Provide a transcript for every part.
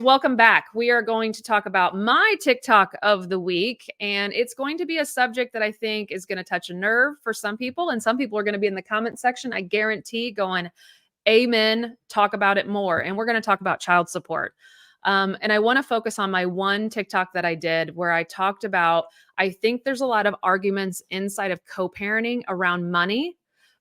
Welcome back. We are going to talk about my TikTok of the week, and it's going to be a subject that I think is going to touch a nerve for some people, and some people are going to be in the comment section, I guarantee, going, amen, talk about it more. And we're going to talk about child support. And I want to focus on my one TikTok that I did where I talked about, I think there's a lot of arguments inside of co-parenting around money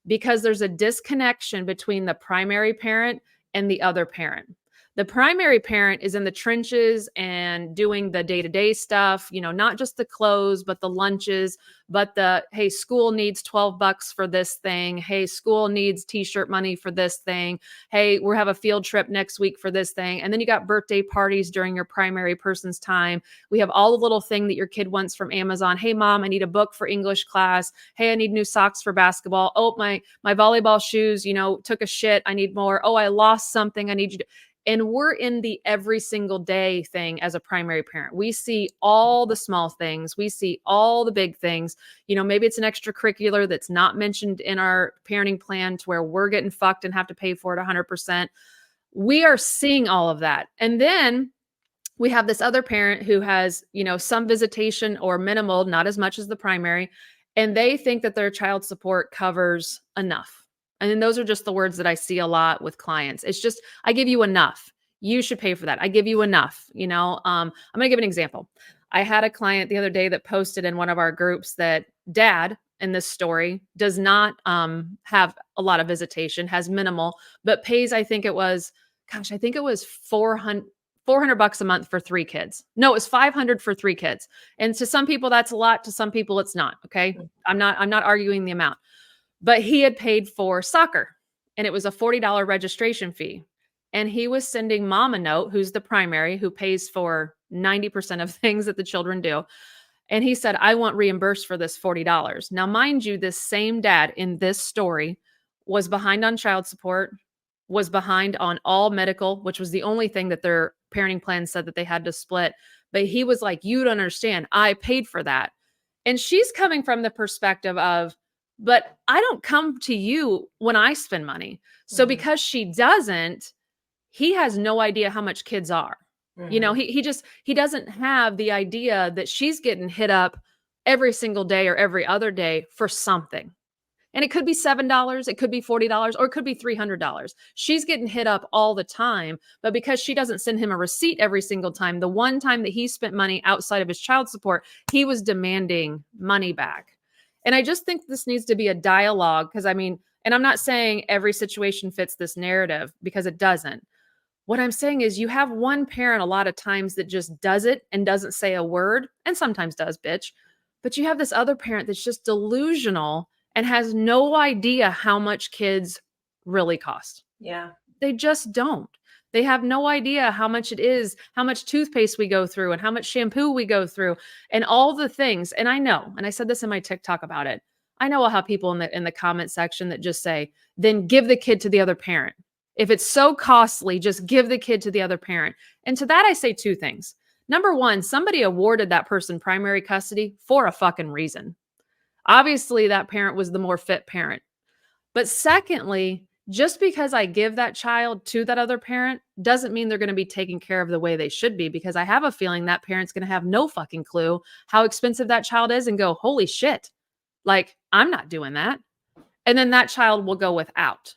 because there's a disconnection between the primary parent and the other parent. The primary parent is in the trenches and doing the day-to-day stuff, not just the clothes, but the lunches, but hey, school needs $12 for this thing. Hey, school needs t-shirt money for this thing. Hey, we have a field trip next week for this thing. And then you got birthday parties during your primary person's time. We have all the little thing that your kid wants from Amazon. Hey, mom, I need a book for English class. Hey, I need new socks for basketball. Oh, my volleyball shoes, took a shit. I need more. Oh, I lost something. I need you to. And we're in the every single day thing as a primary parent. We see all the small things. We see all the big things. Maybe it's an extracurricular that's not mentioned in our parenting plan to where we're getting fucked and have to pay for it 100%. We are seeing all of that. And then we have this other parent who has, some visitation or minimal, not as much as the primary, and they think that their child support covers enough. And then those are just the words that I see a lot with clients. It's just, I give you enough. You should pay for that. I give you enough. I'm going to give an example. I had a client the other day that posted in one of our groups that dad in this story does not have a lot of visitation, has minimal, but pays, I think it was 400 bucks a month for 3 kids. No, it was 500 for 3 kids. And to some people that's a lot, to some people it's not. Okay. I'm not arguing the amount. But he had paid for soccer and it was a $40 registration fee. And he was sending mom a note, who's the primary, who pays for 90% of things that the children do. And he said, I want reimbursed for this $40. Now, mind you, this same dad in this story was behind on child support, was behind on all medical, which was the only thing that their parenting plan said that they had to split. But he was like, you don't understand. I paid for that. And she's coming from the perspective of, but I don't come to you when I spend money. So because she doesn't, he has no idea how much kids are. He doesn't have the idea that she's getting hit up every single day or every other day for something. And it could be $7, it could be $40, or it could be $300. She's getting hit up all the time, but because she doesn't send him a receipt every single time, the one time that he spent money outside of his child support, he was demanding money back. And I just think this needs to be a dialogue because and I'm not saying every situation fits this narrative because it doesn't. What I'm saying is you have one parent a lot of times that just does it and doesn't say a word and sometimes does, bitch. But you have this other parent that's just delusional and has no idea how much kids really cost. Yeah. They just don't. They have no idea how much it is, how much toothpaste we go through and how much shampoo we go through and all the things. And I know, and I said this in my TikTok about it. I know I'll have people in the comment section that just say, then give the kid to the other parent. If it's so costly, just give the kid to the other parent. And to that, I say 2 things. Number 1, somebody awarded that person primary custody for a fucking reason. Obviously, that parent was the more fit parent. But secondly, just because I give that child to that other parent doesn't mean they're going to be taken care of the way they should be, because I have a feeling that parent's going to have no fucking clue how expensive that child is and go, holy shit, like I'm not doing that. And then that child will go without,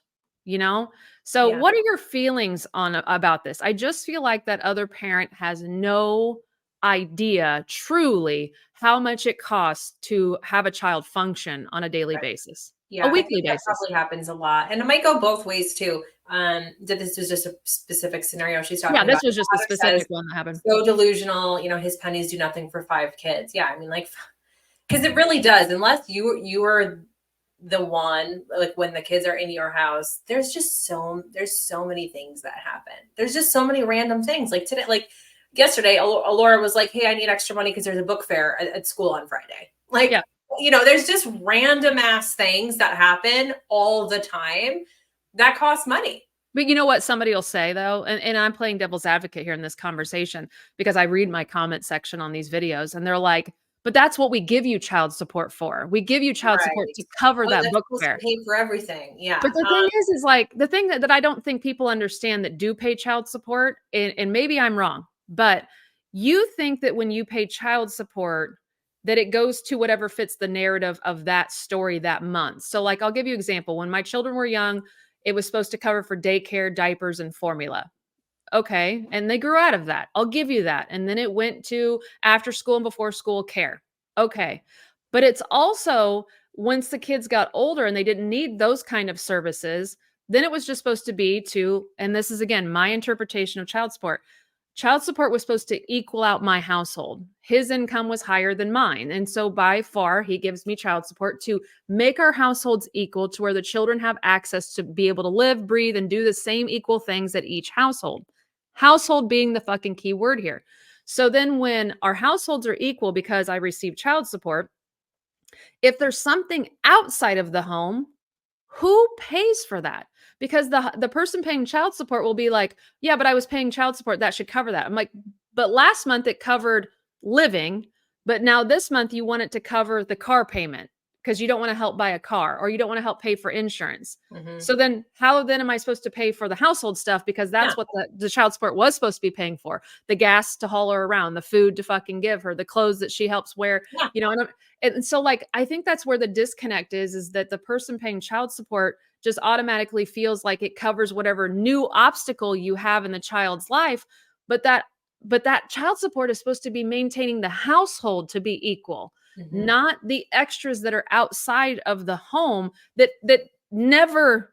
So Yeah. what are your feelings about this? I just feel like that other parent has no idea truly how much it costs to have a child function on a daily basis. Yeah, A weekly I think basis. that probably happens a lot. And it might go both ways too. That this is just a specific scenario she's talking about. Yeah, this was just a specific one that happened. So delusional, his pennies do nothing for 5 kids. Yeah, because it really does. Unless you are the one, like when the kids are in your house, there's so many things that happen. There's just so many random things. Like today, like yesterday, Laura was like, hey, I need extra money because there's a book fair at school on Friday. Like, yeah. There's just random ass things that happen all the time that cost money. But you know what somebody will say though, and I'm playing devil's advocate here in this conversation because I read my comment section on these videos and they're like, But that's what we give you child support for. We give you child support Right. to cover Oh, that that's book supposed to fare. pay for everything. Yeah. But the thing is like the thing that I don't think people understand that do pay child support, and maybe I'm wrong, but you think that when you pay child support, that it goes to whatever fits the narrative of that story that month. So, like, I'll give you an example. When my children were young, it was supposed to cover for daycare, diapers, and formula. Okay. And they grew out of that. I'll give you that. And then it went to after school and before school care. Okay. But it's also once the kids got older and they didn't need those kind of services, then it was just supposed to be to, and this is again my interpretation of child support. Child support was supposed to equal out my household. His income was higher than mine. And so by far, he gives me child support to make our households equal to where the children have access to be able to live, breathe, and do the same equal things at each household. Household being the fucking key word here. So then when our households are equal because I receive child support, if there's something outside of the home, who pays for that? Because the person paying child support will be like, "Yeah, but I was paying child support, that should cover that." I'm like, "But last month it covered living, but now this month you want it to cover the car payment because you don't want to help buy a car or you don't want to help pay for insurance." Mhm. So then how then am I supposed to pay for the household stuff because Yeah. that's what the child support was supposed to be paying for. The gas to haul her around, the food to fucking give her, the clothes that she helps wear, Yeah. and so like I think that's where the disconnect is that the person paying child support just automatically feels like it covers whatever new obstacle you have in the child's life, but that child support is supposed to be maintaining the household to be equal, Mhm. not the extras that are outside of the home that never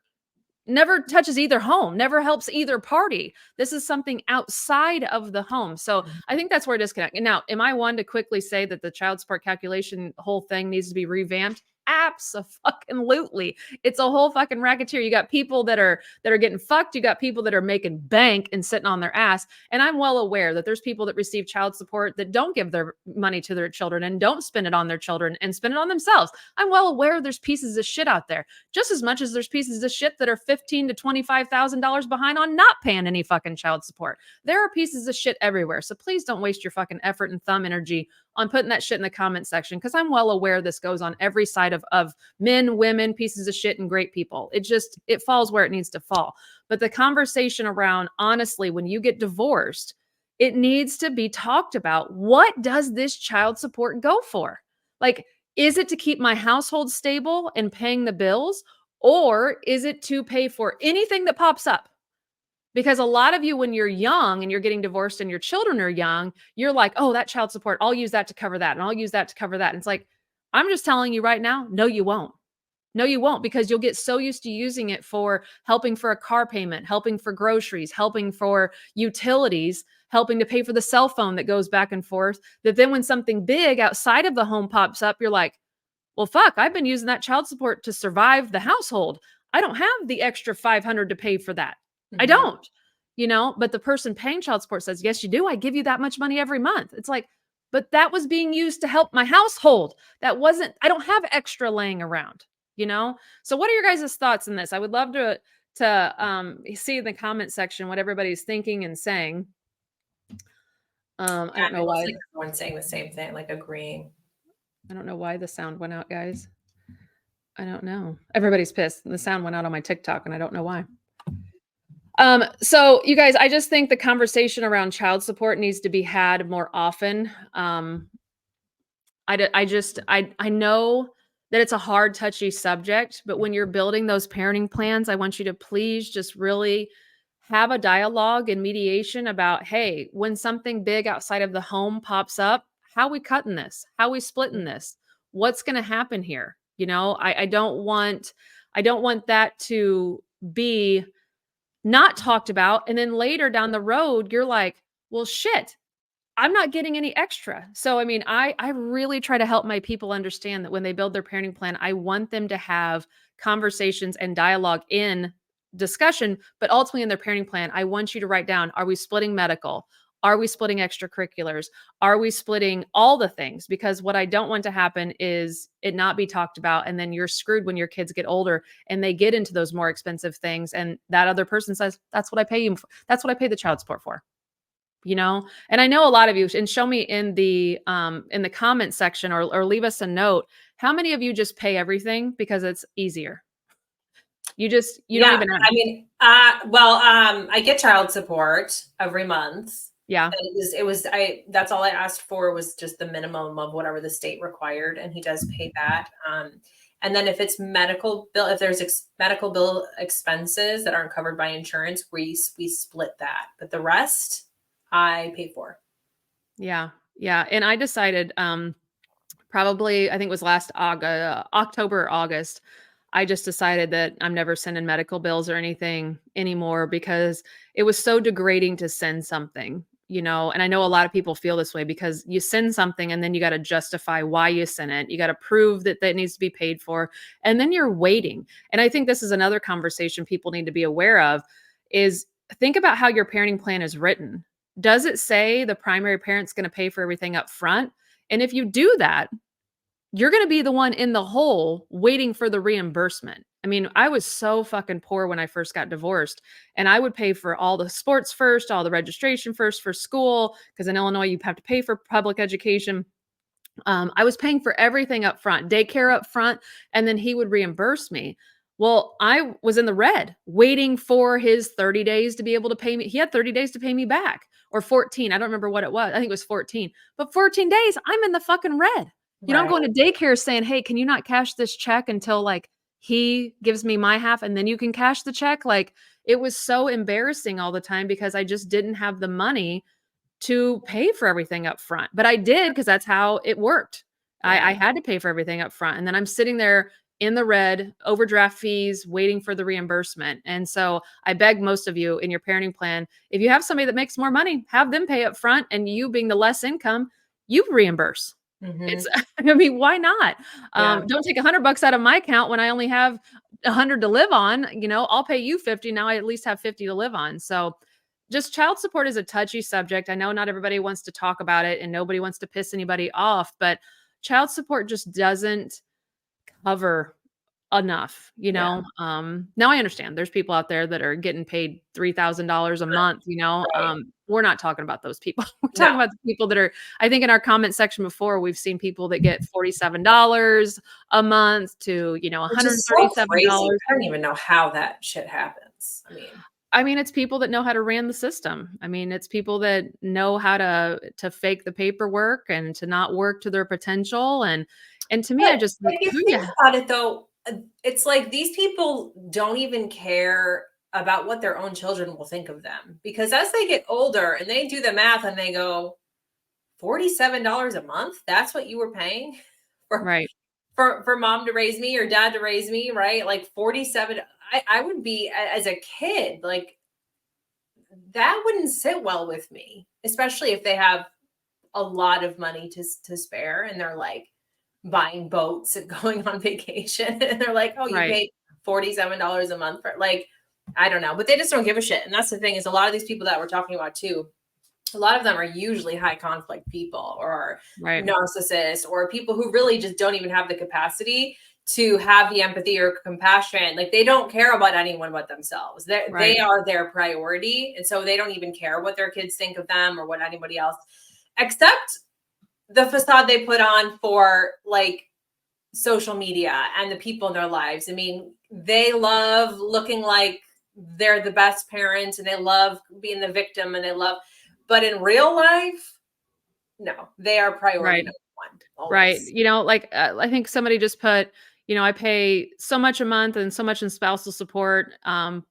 touches either home, never helps either party. This is something outside of the home. So Mhm. I think that's where disconnect. And now, am I one to quickly say that the child support calculation whole thing needs to be revamped? Absolutely. It's a whole fucking racketeer. You got people that are getting fucked. You got people that are making bank and sitting on their ass. And I'm well aware that there's people that receive child support that don't give their money to their children and don't spend it on their children and spend it on themselves. I'm well aware there's pieces of shit out there just as much as there's pieces of shit that are $15,000 to $25,000 behind on not paying any fucking child support. There are pieces of shit everywhere. So please don't waste your fucking effort and thumb energy on putting that shit in the comment section because I'm well aware this goes on every side of men, women, pieces of shit, and great people. It falls where it needs to fall. But the conversation around honestly, when you get divorced, it needs to be talked about. What does this child support go for? Like, is it to keep my household stable and paying the bills? Or is it to pay for anything that pops up? Because a lot of you, when you're young and you're getting divorced and your children are young, you're like, oh, that child support, I'll use that to cover that. And I'll use that to cover that. And it's like, I'm just telling you right now, no, you won't. No, you won't because you'll get so used to using it for helping for a car payment, helping for groceries, helping for utilities, helping to pay for the cell phone that goes back and forth. That then when something big outside of the home pops up, you're like, well, fuck, I've been using that child support to survive the household. I don't have the extra 500 to pay for that. I Mhm. don't, but the person paying child support says, yes, you do. I give you that much money every month. It's like, but that was being used to help my household. I don't have extra laying around, you know? So what are your guys' thoughts on this? I would love to see in the comment section what everybody's thinking and saying. I Yeah, don't know it looks why. like everyone's saying the same thing, like agreeing. I don't know why the sound went out, guys. I don't know. Everybody's pissed. The sound went out on my TikTok, and I don't know why. So you guys, I just think the conversation around child support needs to be had more often. I know that it's a hard, touchy subject, but when you're building those parenting plans, I want you to please just really have a dialogue and mediation about, hey, when something big outside of the home pops up, how we cutting this? How we splitting this? What's going to happen here? I don't want that to be not talked about. And then later down the road, you're like, well, shit, I'm not getting any extra. So, I mean, I really try to help my people understand that when they build their parenting plan, I want them to have conversations and dialogue in discussion, but ultimately in their parenting plan, I want you to write down, are we splitting medical? Are we splitting extracurriculars? Are we splitting all the things? Because what I don't want to happen is it not be talked about. And then you're screwed when your kids get older and they get into those more expensive things. And that other person says, that's what I pay you. That's what I pay the child support for. you know? And I know a lot of you, and show me in the comment section, or leave us a note. How many of you just pay everything because it's easier? You don't Yeah, even I mean, I get child support every month. yeah. And that's all I asked for was just the minimum of whatever the state required, and he does pay that. And then if it's if there's medical bill expenses that aren't covered by insurance, we split that. But the rest I pay for. Yeah. Yeah. And I decided probably I think it was last October or August. I just decided that I'm never sending medical bills or anything anymore because it was so degrading to send something, you know. And I know a lot of people feel this way because you send something and then you got to justify why you sent it. You got to prove that that needs to be paid for. And then you're waiting. And I think this is another conversation people need to be aware of is think about how your parenting plan is written. Does it say the primary parent's going to pay for everything up front? And if you do that, you're going to be the one in the hole waiting for the reimbursement. I mean, I was so fucking poor when I first got divorced, and I would pay for all the sports first, all the registration first for school, because in Illinois, you have to pay for public education. I was paying for everything up front, daycare up front, and then he would reimburse me. Well, I was in the red waiting for his 30 days to be able to pay me. He had 30 days to pay me back, or 14. I don't remember what it was. I think it was 14. But 14 days, I'm in the fucking red. You know, I'm Right. going to daycare saying, "Hey, can you not cash this check until like he gives me my half and then you can cash the check?" Like it was so embarrassing all the time because I just didn't have the money to pay for everything up front. But I did because that's how it worked. I Yeah. had to pay for everything up front. And then I'm sitting there in the red, overdraft fees, waiting for the reimbursement. And so I beg most of you in your parenting plan, if you have somebody that makes more money, have them pay up front. And you being the less income, you reimburse. It's, Hmm. I mean, why not? Yeah. Don't take $100 out of my account when I only have 100 to live on. You know, I'll pay you 50. Now I at least have 50 to live on. So just child support is a touchy subject. I know not everybody wants to talk about it and nobody wants to piss anybody off, but child support just doesn't cover enough, you Yeah. know. Now I understand there's people out there that are getting paid $3,000 a month, you know. Right. We're not talking about those people. We're talking No. about the people that are, I think in our comment section before, we've seen people that get $47 a month to, you know, Which is so crazy. $137. I don't even know how that shit happens. I mean, I mean, it's people that know how to ran the system. I mean, it's people that know how to fake the paperwork and to not work to their potential. And to me, I but just like, if you who think yeah, about it though, it's like these people don't even care about what their own children will think of them because as they get older and they do the math and they go, $47 a month, that's what you were paying for right, for mom to raise me or dad to raise me, right? Like 47. I would be as a kid, like that wouldn't sit well with me, especially if they have a lot of money to spare and they're like buying boats and going on vacation and they're like, oh, you right, paid $47 a month for like, I don't know, but they just don't give a shit. And that's the thing is a lot of these people that we're talking about too, a lot of them are usually high conflict people or right, narcissists or people who really just don't even have the capacity to have the empathy or compassion. Like they don't care about anyone but themselves. They right, are their priority. And so they don't even care what their kids think of them or what anybody else, except the facade they put on for like social media and the people in their lives. I mean, they love looking like they're the best parent and they love being the victim and they love, but in real life, no, they are priority right. number one, Right. always. You know, like I think somebody just put, you know, I pay so much a month and so much in spousal support,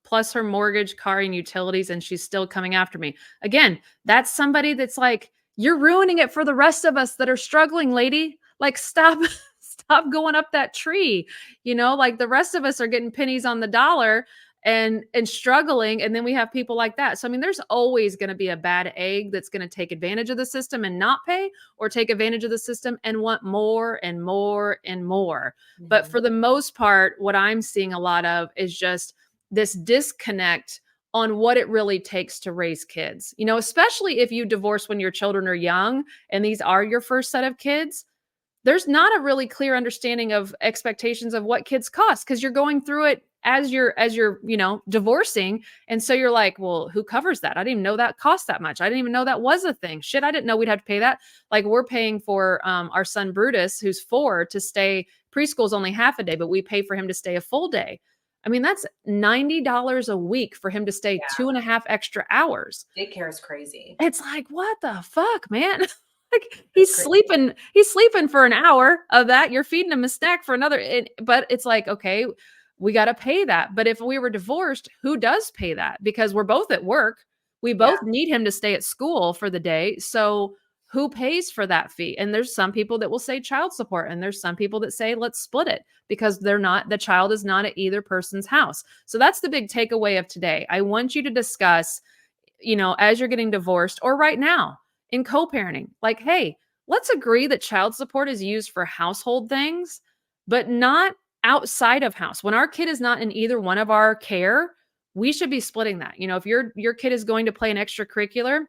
plus her mortgage, car, and utilities, and she's still coming after me. Again, that's somebody that's like, you're ruining it for the rest of us that are struggling, lady. Like, stop, stop going up that tree. You know, like the rest of us are getting pennies on the dollar and struggling, and then we have people like that. So I mean, there's always going to be a bad egg that's going to take advantage of the system and not pay, or take advantage of the system and want more and more and more. But Mhm. for the most part, what I'm seeing a lot of is just this disconnect on what it really takes to raise kids. You know, especially if you divorce when your children are young and these are your first set of kids, there's not a really clear understanding of expectations of what kids cost because you're going through it as you're, divorcing. And so you're like, well, who covers that? I didn't even know that cost that much. I didn't even know that was a thing. Shit, I didn't know we'd have to pay that. Like, we're paying for our son Brutus, who's 4, to stay. Preschool's only half a day, but we pay for him to stay a full day. I mean, that's $90 a week for him to stay Yeah. 2.5 extra hours. Daycare is crazy. It's like, what the fuck, man? Like, It's he's sleeping for an hour of that. You're feeding him a snack for another. But it's like, okay, we got to pay that. But if we were divorced, who does pay that? Because we're both at work. We both need him to stay at school for the day. So who pays for that fee? And there's some people that will say child support, and there's some people that say let's split it, because the child is not at either person's house. So that's the big takeaway of today. I want you to discuss, as you're getting divorced or right now in co-parenting, like, hey, let's agree that child support is used for household things, but not outside of house. When our kid is not in either one of our care, we should be splitting that. If your kid is going to play an extracurricular,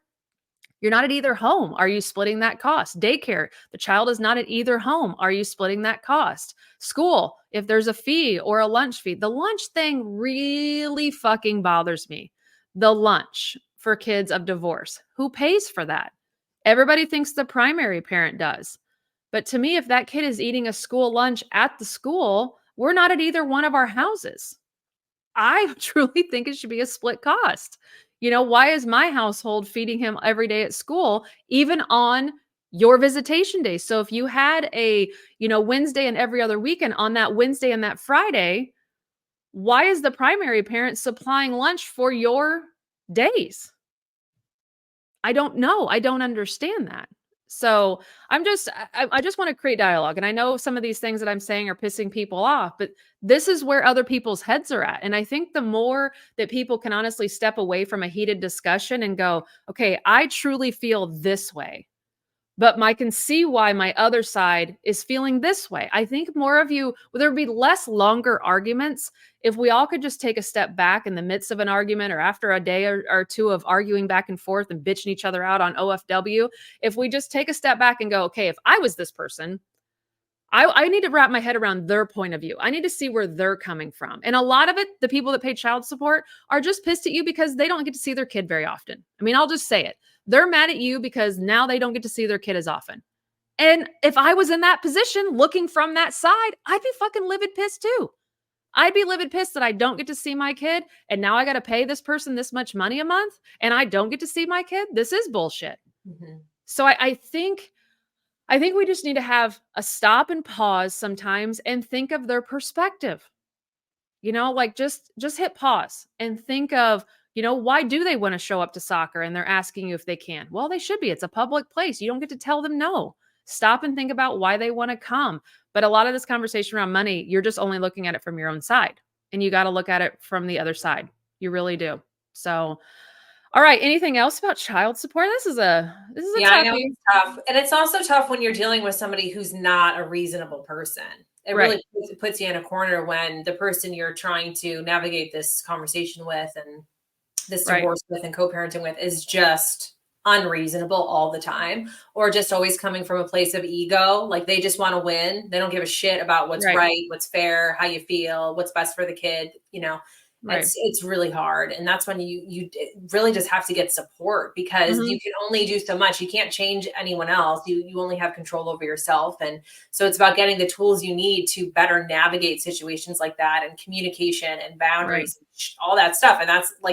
you're not at either home. Are you splitting that cost? Daycare, the child is not at either home. Are you splitting that cost? School, if there's a fee or a lunch fee, the lunch thing really fucking bothers me. The lunch for kids of divorce, who pays for that? Everybody thinks the primary parent does. But to me, if that kid is eating a school lunch at the school, we're not at either one of our houses. I truly think it should be a split cost. Why is my household feeding him every day at school, even on your visitation days? So if you had a, Wednesday and every other weekend, on that Wednesday and that Friday, why is the primary parent supplying lunch for your days? I don't know. I don't understand that. So I just want to create dialogue. And I know some of these things that I'm saying are pissing people off, but this is where other people's heads are at. And I think the more that people can honestly step away from a heated discussion and go, okay, I truly feel this way, but I can see why my other side is feeling this way. I think more of you, there would be less longer arguments if we all could just take a step back in the midst of an argument, or after a day or two of arguing back and forth and bitching each other out on OFW. If we just take a step back and go, okay, if I was this person, I need to wrap my head around their point of view. I need to see where they're coming from. And a lot of it, the people that pay child support are just pissed at you because they don't get to see their kid very often. I mean, I'll just say it. They're mad at you because now they don't get to see their kid as often. And if I was in that position looking from that side, I'd be fucking livid pissed too. I'd be livid pissed that I don't get to see my kid, and now I got to pay this person this much money a month and I don't get to see my kid. This is bullshit. Mm-hmm. So I think we just need to have a stop and pause sometimes and think of their perspective. Like just hit pause and think of, why do they want to show up to soccer and they're asking you if they can? Well, they should be. It's a public place. You don't get to tell them no. Stop and think about why they want to come. But a lot of this conversation around money, you're just only looking at it from your own side, and you got to look at it from the other side. You really do. So, all right. Anything else about child support? This is a toughie. I know it's tough. And it's also tough when you're dealing with somebody who's not a reasonable person. It really puts you in a corner when the person you're trying to navigate this conversation with and this divorce with and co-parenting with is just unreasonable all the time, or just always coming from a place of ego. Like, they just want to win. They don't give a shit about what's right, what's fair, how you feel, what's best for the kid. It's really hard. And that's when you really just have to get support, because you can only do so much. You can't change anyone else. You only have control over yourself. And so it's about getting the tools you need to better navigate situations like that, and communication and boundaries, all that stuff. And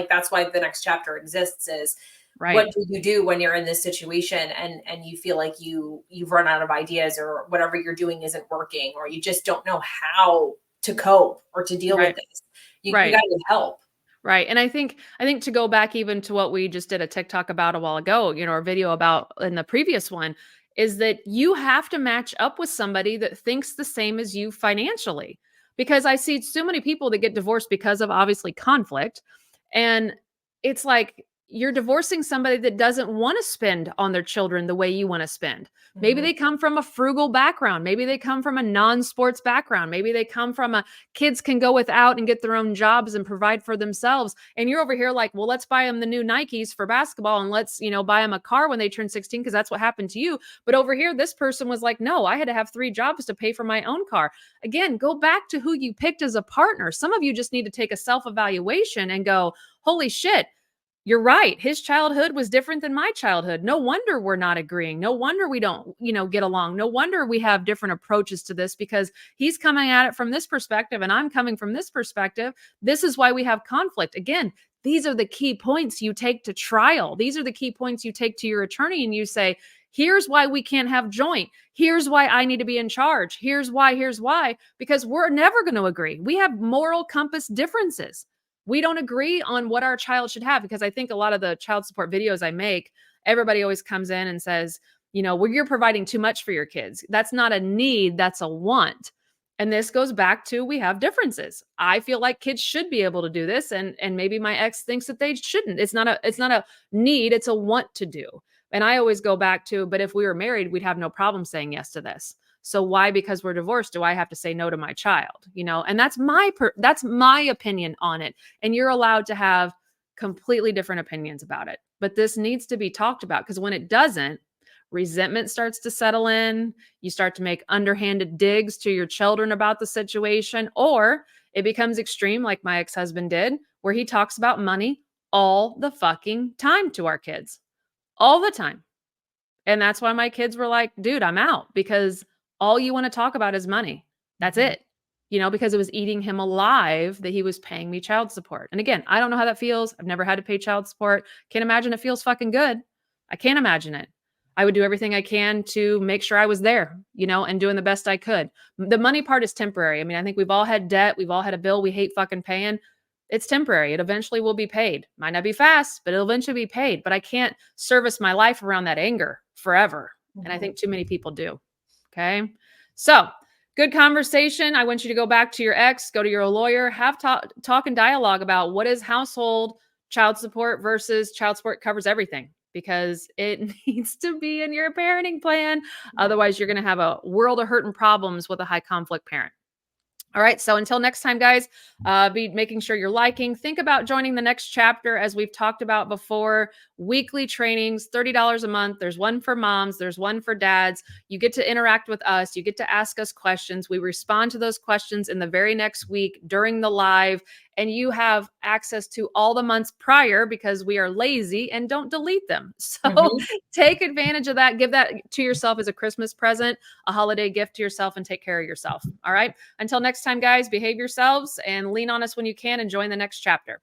that's why the next chapter exists is, what do you do when you're in this situation and you feel like you've run out of ideas, or whatever you're doing isn't working, or you just don't know how to cope or to deal with this. You got to get help. Right. And I think to go back even to what we just did a TikTok about a while ago, or video about in the previous one, is that you have to match up with somebody that thinks the same as you financially. Because I see so many people that get divorced because of obviously conflict. And it's like, you're divorcing somebody that doesn't want to spend on their children the way you want to spend. Maybe they come from a frugal background. Maybe they come from a non-sports background. Maybe they come from a kids can go without and get their own jobs and provide for themselves. And you're over here like, well, let's buy them the new Nikes for basketball and let's, buy them a car when they turn 16 because that's what happened to you. But over here, this person was like, no, I had to have 3 jobs to pay for my own car. Again, go back to who you picked as a partner. Some of you just need to take a self-evaluation and go, holy shit, you're right. His childhood was different than my childhood. No wonder we're not agreeing. No wonder we don't, get along. No wonder we have different approaches to this because he's coming at it from this perspective and I'm coming from this perspective. This is why we have conflict. Again, these are the key points you take to trial. These are the key points you take to your attorney and you say, here's why we can't have joint. Here's why I need to be in charge. Here's why, because we're never going to agree. We have moral compass differences. We don't agree on what our child should have because I think a lot of the child support videos I make, everybody always comes in and says, well, you're providing too much for your kids. That's not a need, that's a want. And this goes back to we have differences. I feel like kids should be able to do this and maybe my ex thinks that they shouldn't. It's not a need, it's a want to do. And I always go back to, but if we were married, we'd have no problem saying yes to this. So why, because we're divorced, do I have to say no to my child? And that's my opinion on it. And you're allowed to have completely different opinions about it. But this needs to be talked about because when it doesn't, resentment starts to settle in. You start to make underhanded digs to your children about the situation, or it becomes extreme like my ex-husband did, where he talks about money all the fucking time to our kids, all the time. And that's why my kids were like, dude, I'm out because all you want to talk about is money. That's it. Because it was eating him alive that he was paying me child support. And again, I don't know how that feels. I've never had to pay child support. Can't imagine it feels fucking good. I can't imagine it. I would do everything I can to make sure I was there, and doing the best I could. The money part is temporary. I mean, I think we've all had debt. We've all had a bill we hate fucking paying. It's temporary. It eventually will be paid. Might not be fast, but it'll eventually be paid. But I can't service my life around that anger forever. And I think too many people do. Okay. So good conversation. I want you to go back to your ex, go to your lawyer, have talk and dialogue about what is household child support versus child support covers everything, because it needs to be in your parenting plan. Otherwise, you're going to have a world of hurt and problems with a high conflict parent. All right. So until next time, guys, be making sure you're liking. Think about joining the next chapter. As we've talked about before, weekly trainings, $30 a month. There's one for moms. There's one for dads. You get to interact with us. You get to ask us questions. We respond to those questions in the very next week during the live. And you have access to all the months prior because we are lazy and don't delete them. So take advantage of that. Give that to yourself as a Christmas present, a holiday gift to yourself, and take care of yourself. All right. Until next time, guys, behave yourselves and lean on us when you can and join the next chapter.